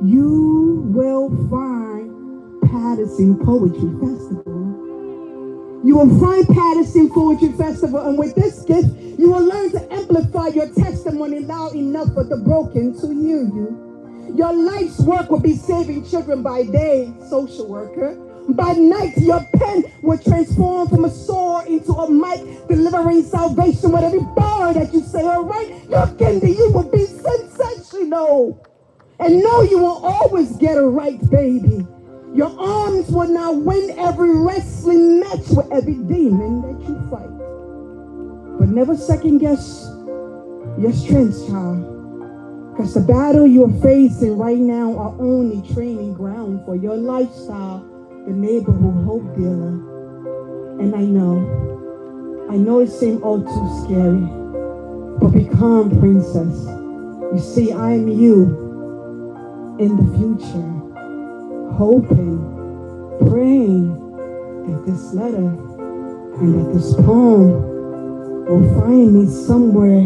you will find Paterson Poetry Festival. You will find Paterson Poetry Festival, and with this gift, you will learn to amplify your testimony loud enough for the broken to hear you. Your life's work will be saving children by day, social worker. By night, your pen will transform from a sword into a mic, delivering salvation with every bar that you say, all right? Your candy, you will be sensational. And no, you will always get it right, baby. Your arms will now win every wrestling match with every demon that you fight. But never second guess your strengths, child. Because the battle you're facing right now are only training ground for your lifestyle, the neighborhood hope dealer. And I know it seems all too scary, but become princess. You see, I am you in the future, hoping, praying that this letter and that this poem will find me somewhere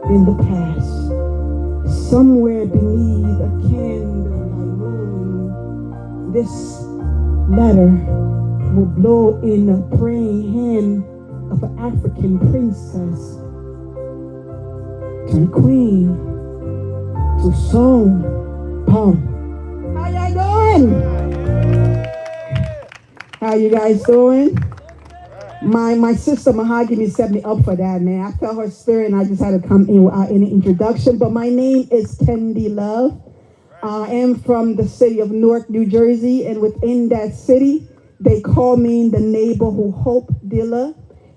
in the past, somewhere beneath a candlelight moon. This letter will blow in the praying hand of an African princess, turn queen to song. How y'all doing? How you guys doing? My sister Mahogany set me up for that, man. I felt her spirit and I just had to come in without any introduction. But my name is Kendi Love. I am from the city of Newark, New Jersey. And within that city, they call me the neighborhood hope dealer.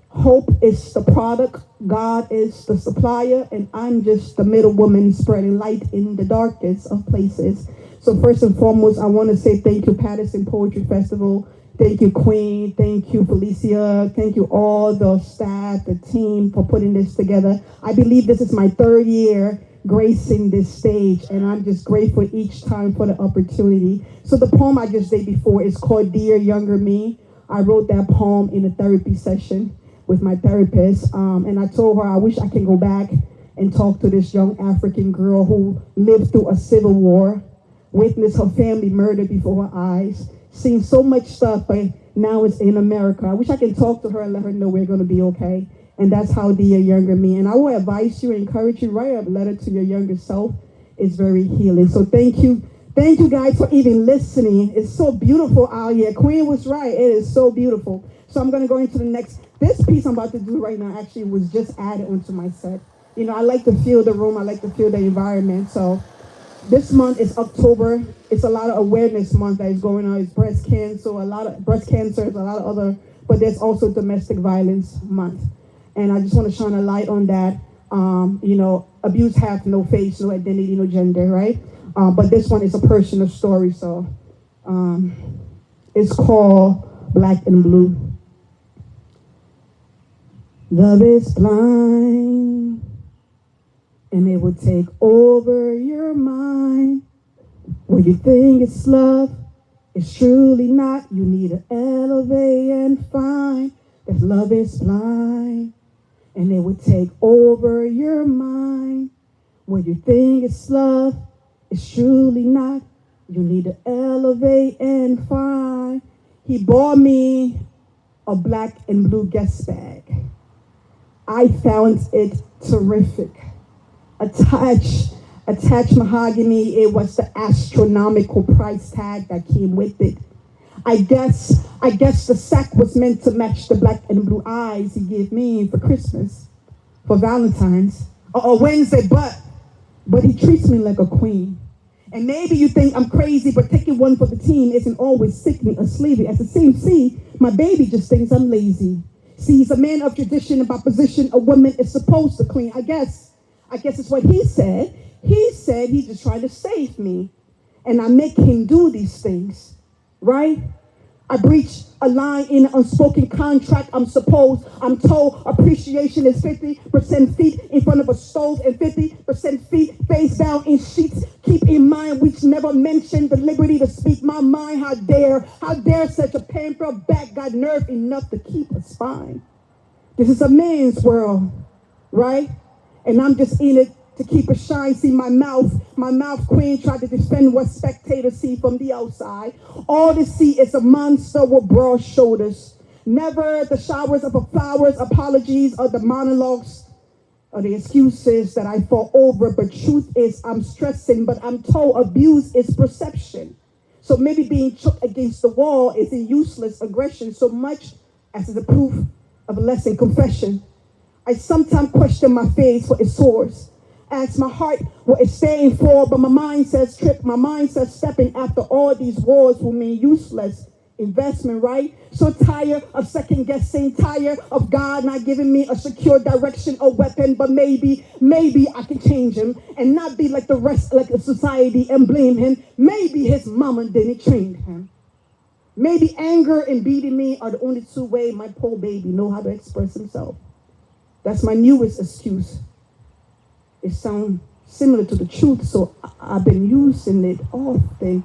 Hope is the product, God is the supplier, and I'm just the middle woman spreading light in the darkest of places. So first and foremost, I want to say thank you, Paterson Poetry Festival. Thank you, Queen. Thank you, Felicia. Thank you, all the staff, the team, for putting this together. I believe this is my third year gracing this stage, and I'm just grateful each time for the opportunity. So the poem I just did before is called Dear Younger Me. I wrote that poem in a therapy session with my therapist, and I told her I wish I can go back and talk to this young African girl who lived through a civil war, witnessed her family murdered before her eyes, seen so much stuff, but now it's in America. I wish I can talk to her and let her know we're going to be okay. And that's how Dear Younger Me. And I will advise you, encourage you, write a letter to your younger self. It's very healing. So thank you. Thank you guys for even listening. It's so beautiful out here. Queen was right. It is so beautiful. So I'm going to go into the next. This piece I'm about to do right now actually was just added onto my set. You know, I like to feel the room. I like to feel the environment. So this month is October. It's a lot of awareness month that is going on. It's breast cancer, a lot of other, but there's also domestic violence month. And I just want to shine a light on that. You know, abuse have no face, no identity, no gender, right? But this one is a personal story. So it's called Black and Blue. Love is blind, and it will take over your mind. When you think it's love, it's truly not. You need to elevate and find that love is blind, and it will take over your mind. When you think it's love, it's truly not. You need to elevate and find. He bought me a black and blue guest bag. I found it terrific. Attached mahogany, it was the astronomical price tag that came with it. I guess the sack was meant to match the black and blue eyes he gave me for Christmas, for Valentine's, or Wednesday, but he treats me like a queen. And maybe you think I'm crazy, but taking one for the team isn't always sickening or sleepy. As the same, see, my baby just thinks I'm lazy. See, he's a man of tradition and by position, a woman is supposed to clean. I guess it's what he said. He said he's just trying to save me. And I make him do these things, right? I breach a line in an unspoken contract. I'm told appreciation is 50% feet in front of a stove and 50% feet face down in sheets. Keep in mind, we never mentioned the liberty to speak my mind. How dare such a pampered back got nerve enough to keep a spine? This is a man's world, right? And I'm just in it to keep it shine. See, my mouth queen tried to defend what spectators see from the outside. All they see is a monster with broad shoulders. Never the showers of flowers, apologies, or the monologues, or the excuses that I fall over. But truth is, I'm stressing, but I'm told abuse is perception. So maybe being choked against the wall is a useless aggression, so much as the proof of a lesson confession. I sometimes question my faith for its source. Ask my heart what it's staying for, but my mind says trip. My mind says stepping after all these wars will mean useless investment, right? So tired of second guessing, tired of God not giving me a secure direction or weapon, but maybe I can change him and not be like the rest, like the society, and blame him. Maybe his mama didn't train him. Maybe anger and beating me are the only two ways my poor baby know how to express himself. That's my newest excuse. It sounds similar to the truth, so I've been using it often.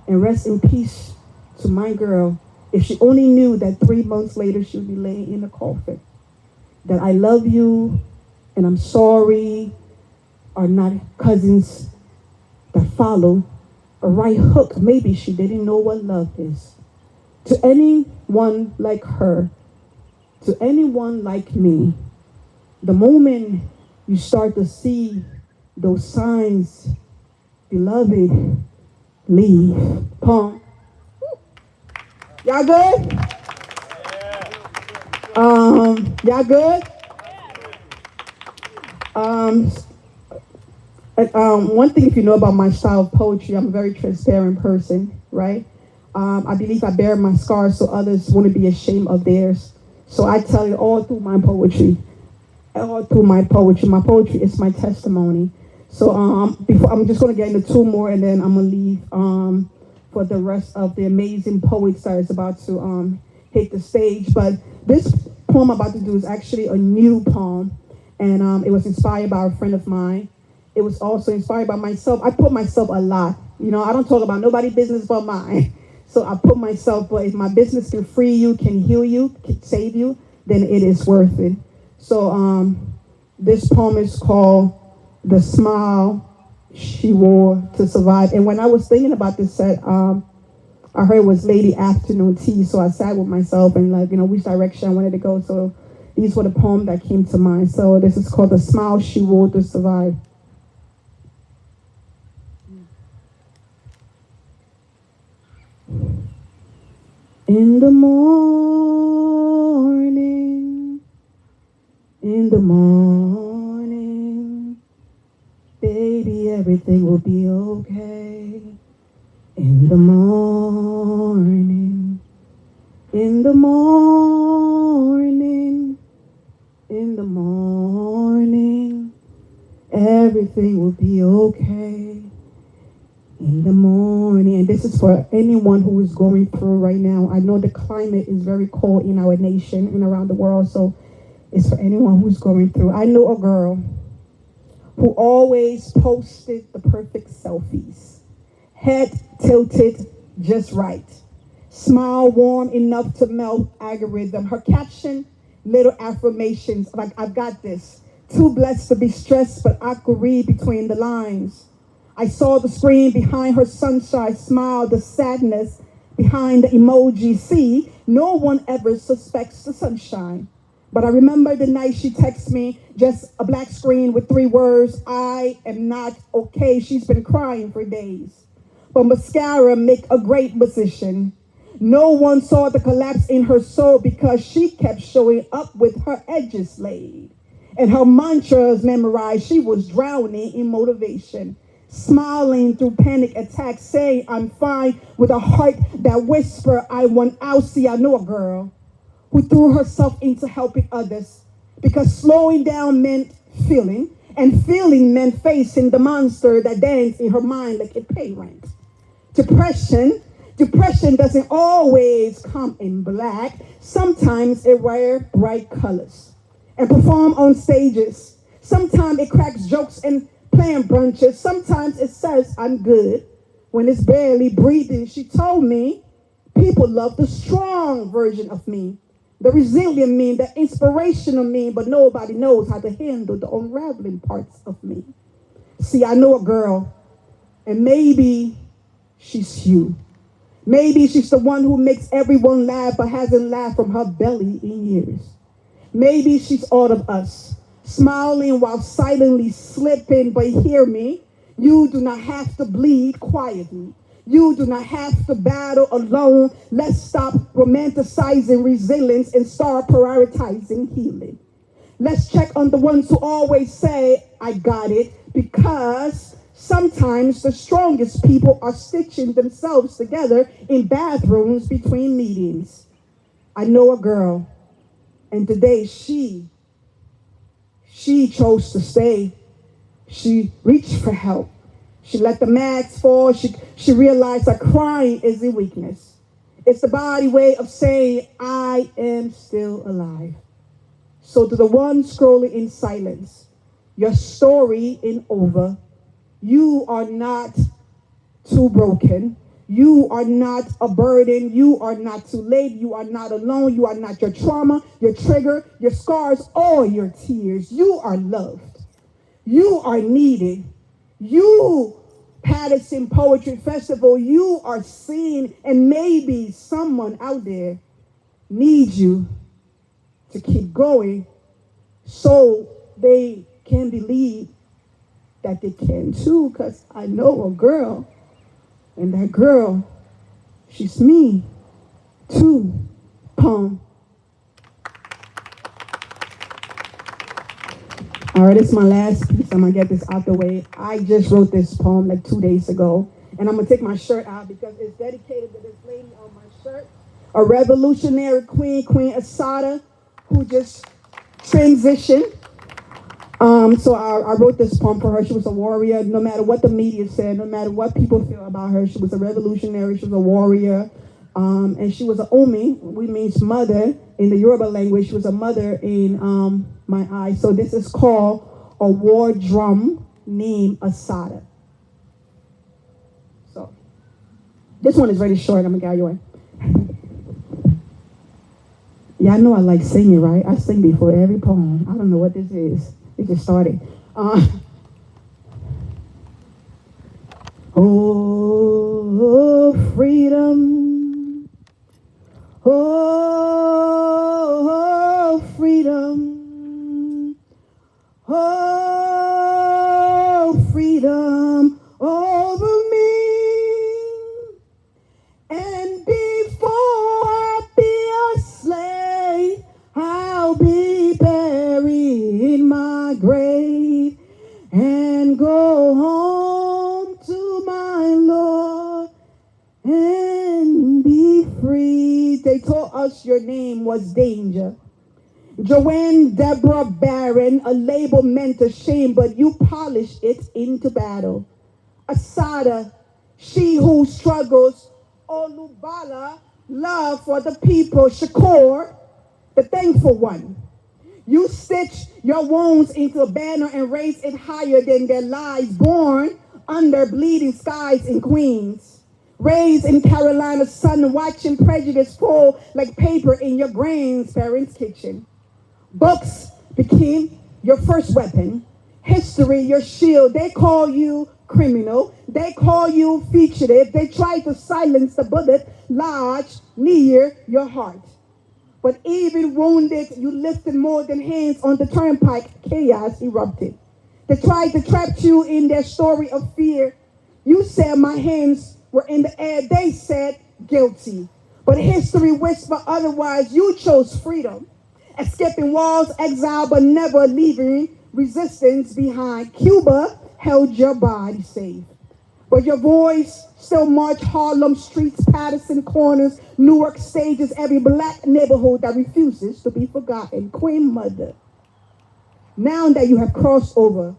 And rest in peace to my girl. If she only knew that 3 months later she would be laying in a coffin. That I love you and I'm sorry are not cousins that follow a right hook. Maybe she didn't know what love is. To anyone like her, to anyone like me, the moment you start to see those signs, beloved, leave. Pong. Y'all good? Y'all good? One thing, if you know about my style of poetry, I'm a very transparent person, right? I believe I bear my scars so others wouldn't be ashamed of theirs. So I tell it all through my poetry. All through my poetry. My poetry is my testimony. So before, I'm just going to get into two more, and then I'm going to leave for the rest of the amazing poets that is about to hit the stage. But this poem I'm about to do is actually a new poem, and it was inspired by a friend of mine. It was also inspired by myself. I put myself a lot. You know, I don't talk about nobody's business but mine. So I put myself, but if my business can free you, can heal you, can save you, then it is worth it. So this poem is called The Smile She Wore to Survive. And when I was thinking about this set, I heard it was Lady Afternoon Tea. So I sat with myself and like, you know, which direction I wanted to go. So these were the poems that came to mind. So this is called The Smile She Wore to Survive. In the morning, baby, everything will be okay. In the morning, everything will be okay. In the morning, and this is for anyone who is going through right now. I know the climate is very cold in our nation and around the world, so it's for anyone who's going through. I know a girl who always posted the perfect selfies, head tilted just right, smile warm enough to melt algorithm. Her caption, little affirmations like, I've got this. Too blessed to be stressed, but I could read between the lines. I saw the screen behind her sunshine smile, the sadness behind the emoji. See, no one ever suspects the sunshine. But I remember the night she texted me, just a black screen with 3 words, I am not okay. She's been crying for days. But mascara make a great musician. No one saw the collapse in her soul because she kept showing up with her edges laid. And her mantras memorized, she was drowning in motivation. Smiling through panic attacks, saying I'm fine with a heart that whisper I want out. See, I know a girl who threw herself into helping others because slowing down meant feeling, and feeling meant facing the monster that danced in her mind like it paid rent. Depression doesn't always come in black. Sometimes it wears bright colors and perform on stages. Sometimes it cracks jokes and plan brunches. Sometimes it says I'm good when it's barely breathing. She told me people love the strong version of me, the resilient me, the inspirational me, but nobody knows how to handle the unraveling parts of me. See, I know a girl, and maybe she's you. Maybe she's the one who makes everyone laugh but hasn't laughed from her belly in years. Maybe she's all of us, smiling while silently slipping, but hear me, you do not have to bleed quietly. You do not have to battle alone. Let's stop romanticizing resilience and start prioritizing healing. Let's check on the ones who always say, I got it, because sometimes the strongest people are stitching themselves together in bathrooms between meetings. I know a girl, and today she chose to stay. She reached for help. She let the mask fall. She realized that crying isn't weakness. It's the body way of saying, I am still alive. So to the one scrolling in silence, your story ain't over. You are not too broken. You are not a burden. You are not too late. You are not alone. You are not your trauma, your trigger, your scars, or your tears. You are loved. You are needed. You, Paterson Poetry Festival, you are seen, and maybe someone out there needs you to keep going so they can believe that they can too, because I know a girl, and that girl, she's me too. Poem. All right, it's my last piece. I'm gonna get this out the way. I just wrote this poem like 2 days ago, and I'm gonna take my shirt out because it's dedicated to this lady on my shirt, a revolutionary queen, Queen Asada, who just transitioned. So I wrote this poem for her. She was a warrior. No matter what the media said, no matter what people feel about her, she was a revolutionary. She was a warrior. And she was an Omi, which means mother in the Yoruba language. She was a mother in my eyes. So this is called a war drum named Asada. So this one is very short. I'm going to get you one. Yeah, I know I like singing, right? I sing before every poem. I don't know what this is. It just started. Oh, freedom. Oh, freedom. Oh, freedom over me. And before I be a slave, I'll be buried in my grave and go home to my Lord and be free. They told us your name was danger. Joanne Deborah Barron, a label meant to shame, but you polished it into battle. Asada, she who struggles. Olubala, love for the people. Shakur, the thankful one. You stitch your wounds into a banner and raise it higher than their lives, born under bleeding skies in Queens. Raised in Carolina's sun, watching prejudice fall like paper in your grandparents' kitchen. Books became your first weapon. History, your shield. They call you criminal. They call you fugitive. They try to silence the bullet lodged near your heart. But even wounded, you lifted more than hands on the turnpike. Chaos erupted. They tried to trap you in their story of fear. You said my hands were in the air. They said guilty. But history whispered otherwise. You chose freedom. Escaping walls, exile, but never leaving resistance behind. Cuba held your body safe. But your voice still marched Harlem streets, Paterson corners, Newark stages, every black neighborhood that refuses to be forgotten. Queen Mother, now that you have crossed over,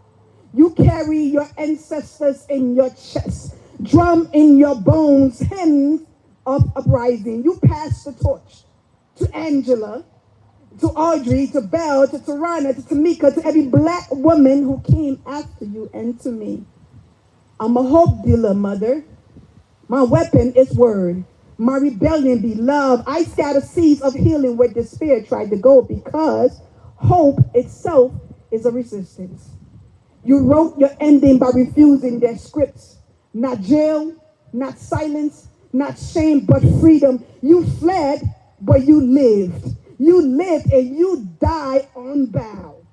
you carry your ancestors in your chest, drum in your bones, hymns of uprising. You pass the torch to Angela, to Audrey, to Belle, to Tarana, to Tamika, to every black woman who came after you, and to me. I'm a hope dealer, Mother. My weapon is word. My rebellion be love. I scatter seeds of healing where despair tried to go, because hope itself is a resistance. You wrote your ending by refusing their scripts. Not jail, not silence, not shame, but freedom. You fled, but you lived. You lived and you died unbound.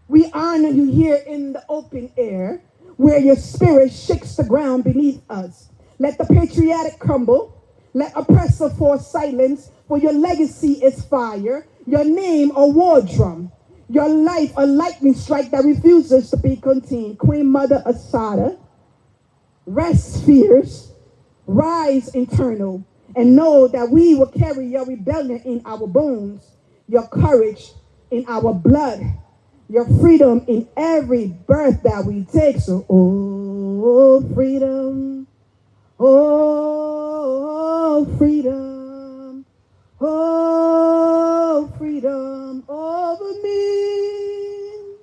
We honor you here in the open air, where your spirit shakes the ground beneath us. Let the patriotic crumble. Let oppressor force silence, for your legacy is fire, your name a war drum, your life a lightning strike that refuses to be contained. Queen Mother Asada, rest fierce, rise internal, and know that we will carry your rebellion in our bones, your courage in our blood, your freedom in every breath that we take. So, oh, freedom, oh, freedom, oh, freedom over me.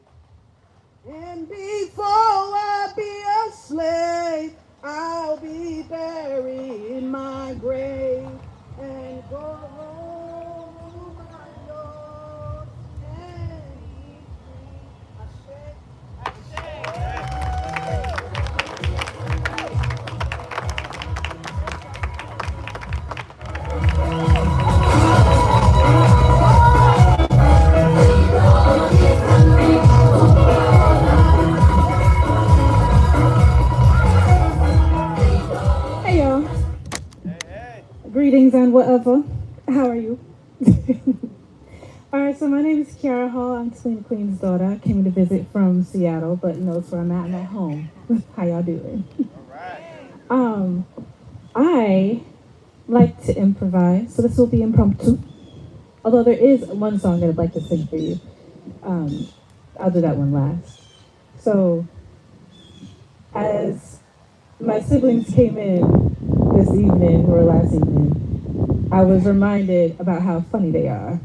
And before I be a slave, I'll be buried in my grave and go home to my Lord and be free. Hey y'all. Greetings and whatever. How are you? All right, so my name is Kiara Hall. I'm Selena Queen's daughter. I came to visit from Seattle, but knows where I'm at. I'm at home. How y'all doing? I like to improvise, so this will be impromptu. Although there is one song that I'd like to sing for you. I'll do that one last. So, as my siblings came in this evening, or last evening, I was reminded about how funny they are.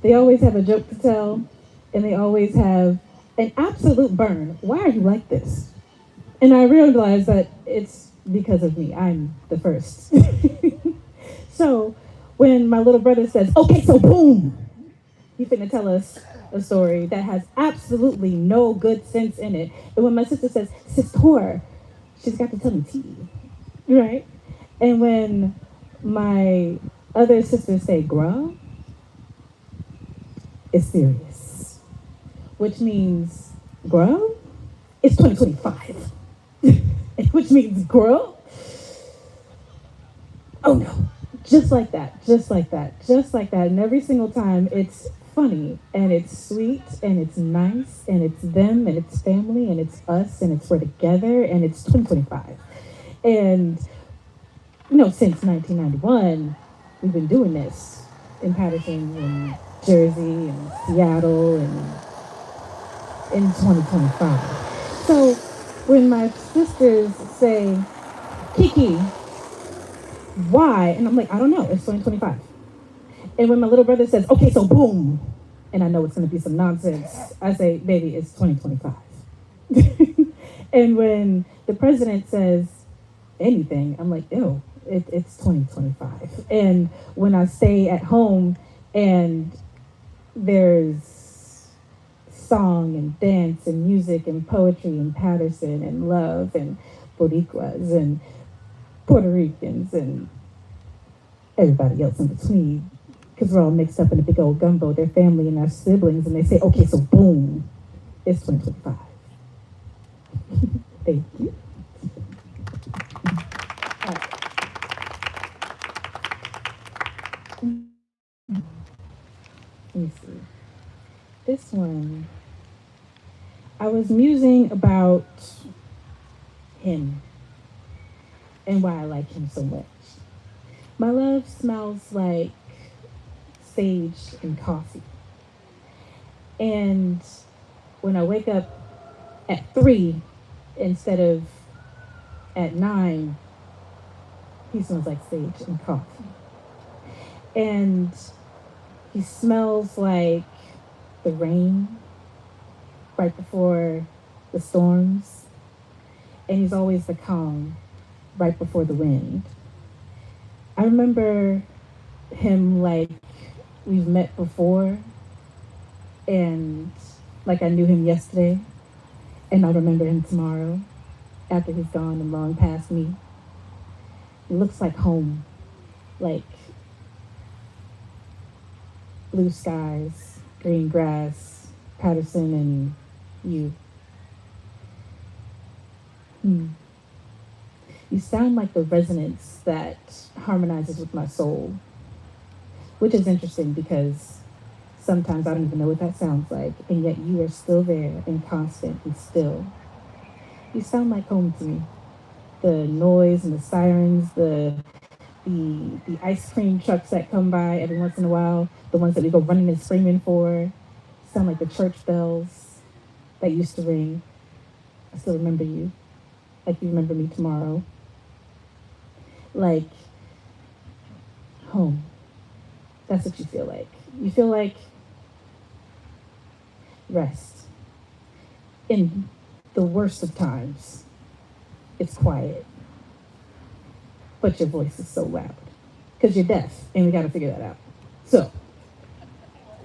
They always have a joke to tell, and they always have an absolute burn. Why are you like this? And I realized that it's because of me. I'm the first. So when my little brother says, okay, so boom, he's finna tell us a story that has absolutely no good sense in it. And when my sister says, sister, she's got to tell me tea, right? And when my other sisters say, girl, it's serious. Which means, girl, it's 2025. Which means, girl, oh no. Just like that, just like that, just like that. And every single time it's funny and it's sweet and it's nice and it's them and it's family and it's us and it's we're together and it's 2025. And, since 1991, we've been doing this in Paterson and Jersey and Seattle and in 2025. So when my sisters say, Kiki, why? And I'm like, I don't know, it's 2025. And when my little brother says, okay, so boom, and I know it's gonna be some nonsense, I say, baby, it's 2025. And when the president says anything, I'm like, ew, it's 2025. And when I stay at home and there's song and dance and music and poetry and Paterson and love and Boricuas and Puerto Ricans and everybody else in between, because we're all mixed up in a big old gumbo, their family and our siblings, and they say, okay, so boom, it's 2025. Thank you. Let me see. This one, I was musing about him and why I like him so much. My love smells like sage and coffee. And when I wake up at 3 instead of at 9, he smells like sage and coffee. And he smells like the rain right before the storms. And he's always the calm right before the wind. I remember him like we've met before, and like I knew him yesterday, and I'll remember him tomorrow after he's gone and long past me. It looks like home, like blue skies, green grass, Paterson, and you. Hmm. You sound like the resonance that harmonizes with my soul, which is interesting because sometimes I don't even know what that sounds like, and yet you are still there and constant and still. You sound like home to me. The noise and the sirens, the ice cream trucks that come by every once in a while, the ones that we go running and screaming for, sound like the church bells that used to ring. I still remember you, like you remember me tomorrow. Like home. That's what you feel like. You feel like rest. In the worst of times, it's quiet, but your voice is so loud because you're deaf, and we got to figure that out. So,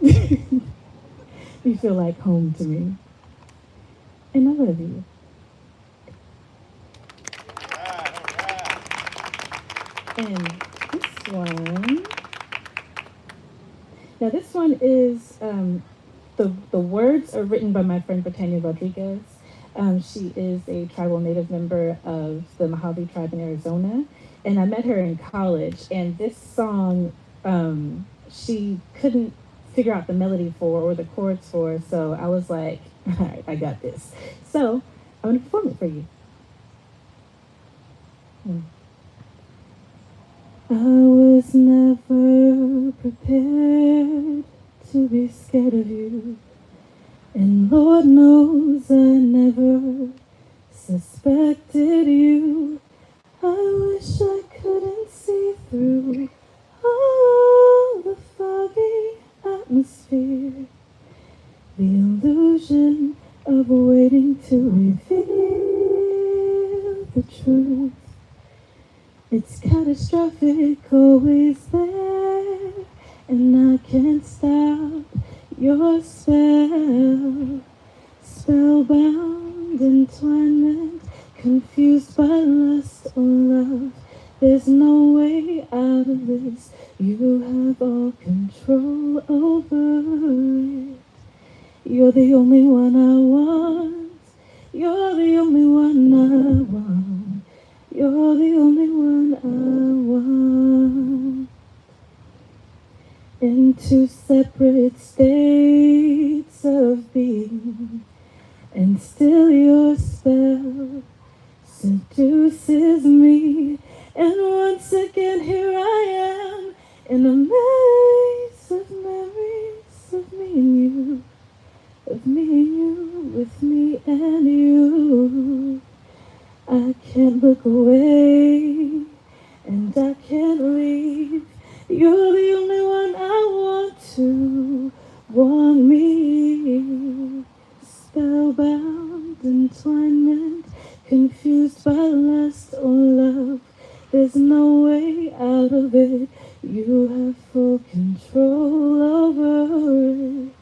you feel like home to me, and I love you. And this one, now this one is the words are written by my friend Britannia Rodriguez. She is a tribal native member of the Mojave tribe in Arizona, and I met her in college. And this song, she couldn't figure out the melody for or the chords for, so I was like, all right, I got this. So I'm gonna perform it for you. I was never prepared to be scared of you. And Lord knows I never suspected you. I wish I couldn't see through all the foggy atmosphere. The illusion of waiting to reveal the truth. It's catastrophic, always there, and I can't stop your spell. Spellbound, entwinement, confused by lust or love. There's no way out of this. You have all control over it. You're the only one I want. You're the only one I want. You're the only one I want. In two separate states of being, and still your spell seduces me. And once again here I am, in a maze of memories of me and you, of me and you, with me and you. I can't look away, and I can't leave. You're the only one I want to want me. Spellbound, entwinement, confused by lust or love. There's no way out of it. You have full control over it.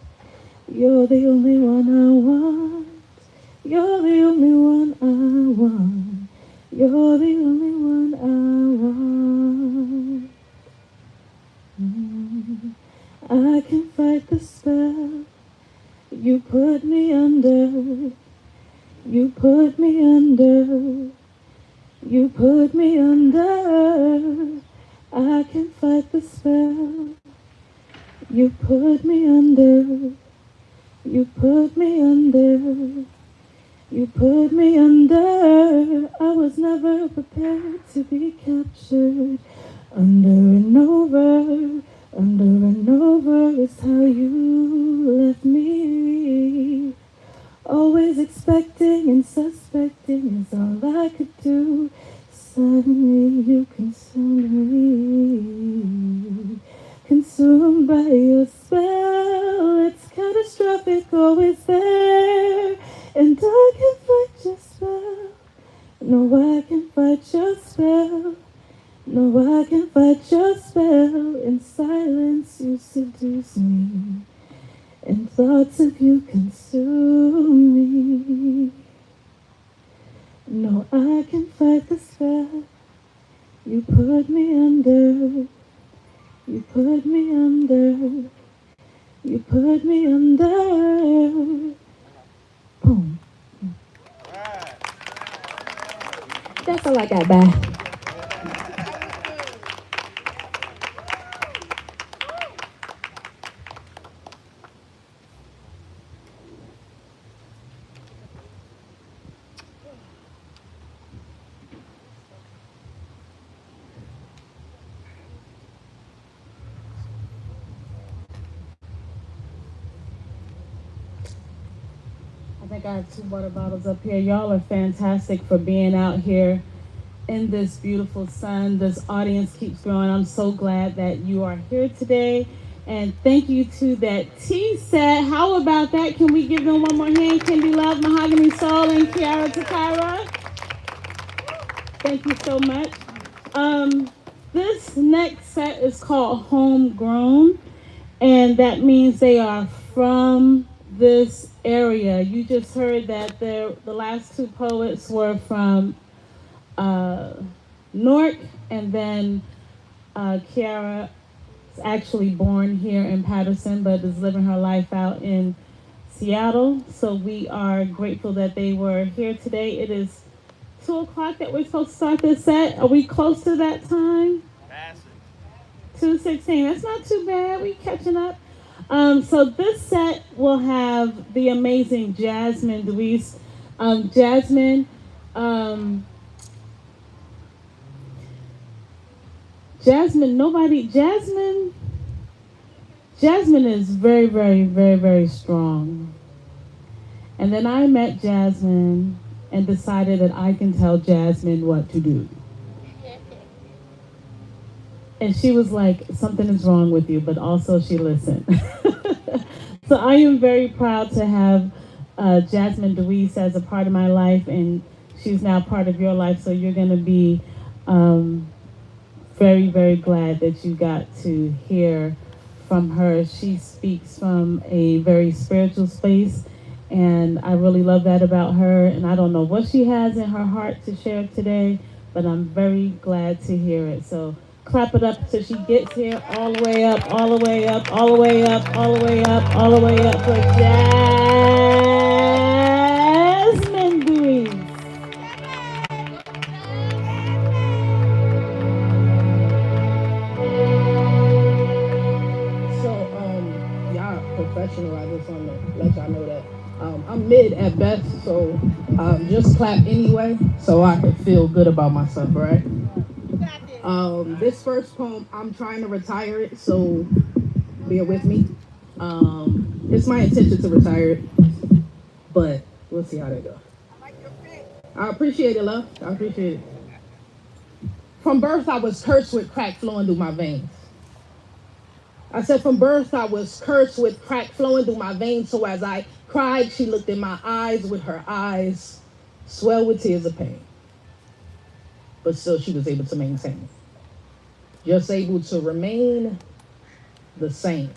You're the only one I want. You're the only one I want. You're the only one I want. I can fight the spell you put me under. You put me under. You put me under. I can fight the spell you put me under. You put me under. You put me under. I was never prepared to be captured. Under and over is how you left me. Always expecting and suspecting is all I could do. Suddenly you consumed me. Consumed by your spell. It's catastrophic, always there. And I can fight your spell. No, I can fight your spell. No, I can fight your spell. In silence you seduce me, and thoughts of you consume me. No, I can fight the spell. You put me under. You put me under. You put me under. Boom. That's all I got, bye. I think I have 2 water bottles up here. Y'all are fantastic for being out here in this beautiful sun. This audience keeps growing. I'm so glad that you are here today. And thank you to that T set. How about that? Can we give them one more hand? Kendi Love, Mahogany Soul, and Kiara Takara. Thank you so much. This next set is called Homegrown, and that means they are from this area. You just heard that the last 2 poets were from Newark, and then Kiara is actually born here in Paterson, but is living her life out in Seattle. So we are grateful that they were here today. It is 2 o'clock that we're supposed to start this set. Are we close to that time? 2:16. That's not too bad. We catching up. So this set will have the amazing Jasmine Deweese. Jasmine is very, very, very, very strong. And then I met Jasmine and decided that I can tell Jasmine what to do. And she was like, something is wrong with you, but also she listened. So I am very proud to have Jasmine Deweese as a part of my life, and she's now part of your life, so you're going to be very, very glad that you got to hear from her. She speaks from a very spiritual space, and I really love that about her, and I don't know what she has in her heart to share today, but I'm very glad to hear it. So clap it up so she gets here, all the way up, all the way up, all the way up, all the way up, all the way up for Jasmine Deweese. So, y'all professional. I just want to let y'all know that I'm mid at best. So, just clap anyway, so I can feel good about myself, right? This first poem, I'm trying to retire it, so bear with me. It's my intention to retire it, but we'll see how that goes. I appreciate it, love. I appreciate it. From birth, I was cursed with crack flowing through my veins. I said, from birth, I was cursed with crack flowing through my veins. So as I cried, she looked in my eyes with her eyes swelled with tears of pain. But still, she was able to maintain. Just able to remain the same.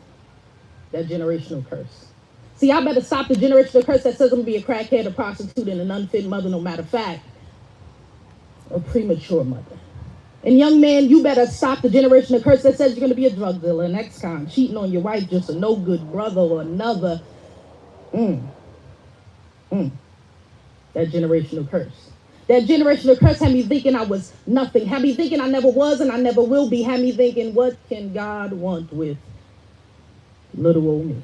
That generational curse. See, I better stop the generational curse that says I'm going to be a crackhead, a prostitute, and an unfit mother, no matter fact. A premature mother. And young man, you better stop the generational curse that says you're going to be a drug dealer, an ex-con, cheating on your wife, just a no-good brother or another. That generational curse. That generational curse had me thinking I was nothing. Had me thinking I never was and I never will be. Had me thinking, what can God want with little old me?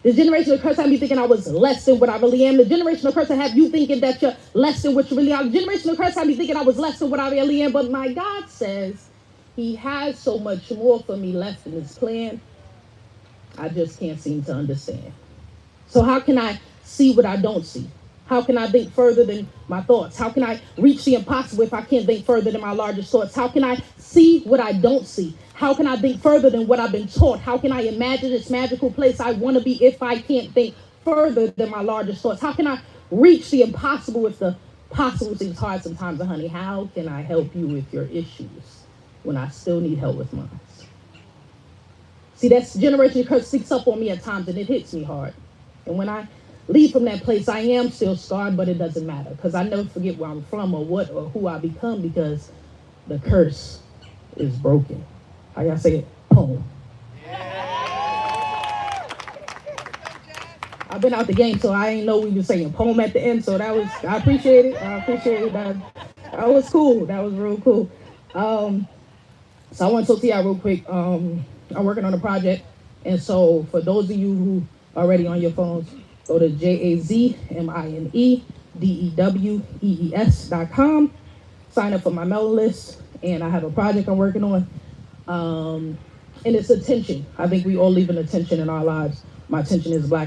The generational curse had me thinking I was less than what I really am. The generational curse had you thinking that you're less than what you really are. The generational curse had me thinking I was less than what I really am. But my God says he has so much more for me left in his plan. I just can't seem to understand. So how can I see what I don't see? How can I think further than my thoughts? How can I reach the impossible if I can't think further than my largest thoughts? How can I see what I don't see? How can I think further than what I've been taught? How can I imagine this magical place I want to be if I can't think further than my largest thoughts? How can I reach the impossible if the possible seems hard sometimes, honey. How can I help you with your issues when I still need help with mine? See, that's generation curse sneaks up on me at times, and it hits me hard. And when I leave from that place, I am still scarred, but it doesn't matter, because I never forget where I'm from or what or who I become, because the curse is broken. How y'all say it? Poem. I've been out the game, so I ain't know we were saying poem at the end. So that was, I appreciate it. I appreciate it. That was cool. That was real cool. So I want to talk to y'all real quick. I'm working on a project, and so for those of you who are already on your phones, go to jazminedewees.com. Sign up for my mailing list, and I have a project I'm working on. And it's attention. I think we all leave an attention in our lives. My attention is Black